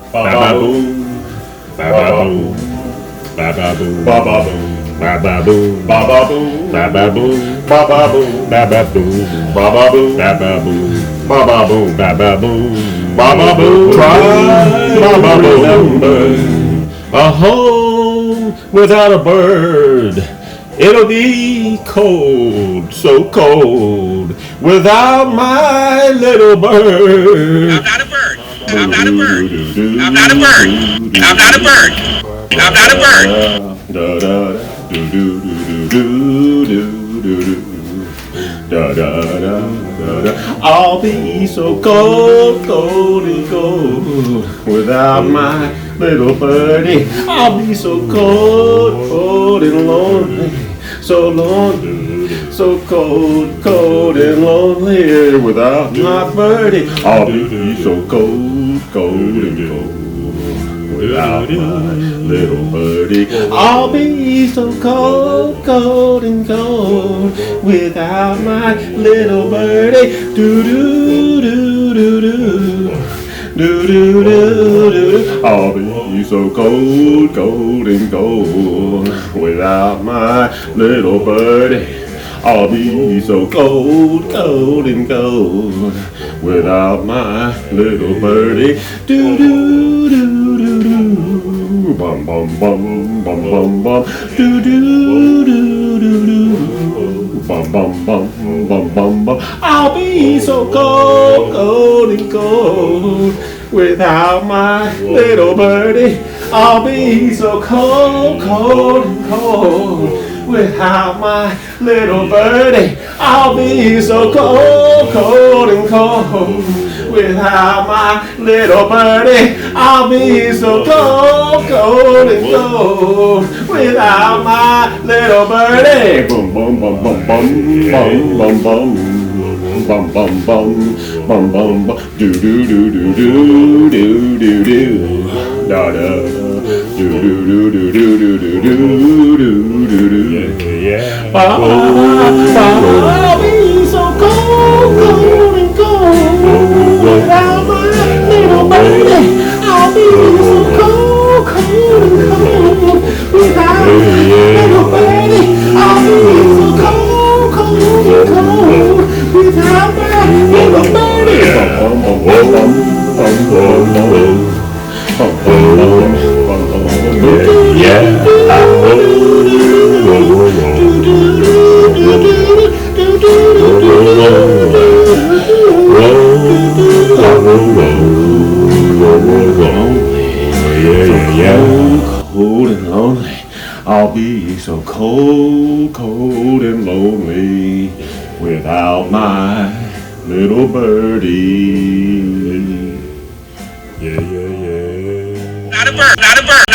Ba ba boom, ba ba boom, ba ba boom, ba ba boom, ba ba boom, ba ba boom, ba ba boom, ba ba boom, ba ba boom, ba ba boom, ba ba boom, ba ba boom, ba ba boom, ba ba boom. Try to remember a home without a bird. It'll be cold, so cold, without my little bird. I'm not a bird. I'm not a bird. I'm not a bird. I'm not a bird. I'm not a bird. Da da do do do do do do da da da da. I'll be so cold, cold and cold without my little birdie. I'll be so cold, cold and lonely, so lonely, so cold, cold and lonely without my birdie. I'll be so cold, cold and cold without my little birdie. I'll be so cold, cold and cold without my little birdie. Do do do do do. Do do do do. I'll be so cold, cold and cold without my little birdie. I'll be so cold, cold and cold without my little birdie. Do do do do do. Bum bum bum bum bum bum. Do do do do do. Bum bum bum bum bum bum. I'll be so cold, cold and cold without my little birdie. I'll be so cold, cold and cold without my little birdie. I'll be so cold, cold and cold without my little birdie. I'll be so cold, cold and cold without my little birdie. Boom, boom, bum, bum, bum, bum, bum, bum. Bum bum bum bum bum bum do do do do do do do do da da do do do do do do do do do do do yeah. I'll be so cold, cold and cold without my little birdie. I'll be so cold, cold and cold without my little birdie. I'll be so cold, cold and cold without my little birdie. Yeah. Cold and lonely. I'll be so cold, cold and lonely without my little birdie. Yeah, yeah, yeah. Not a bird. Not a bird.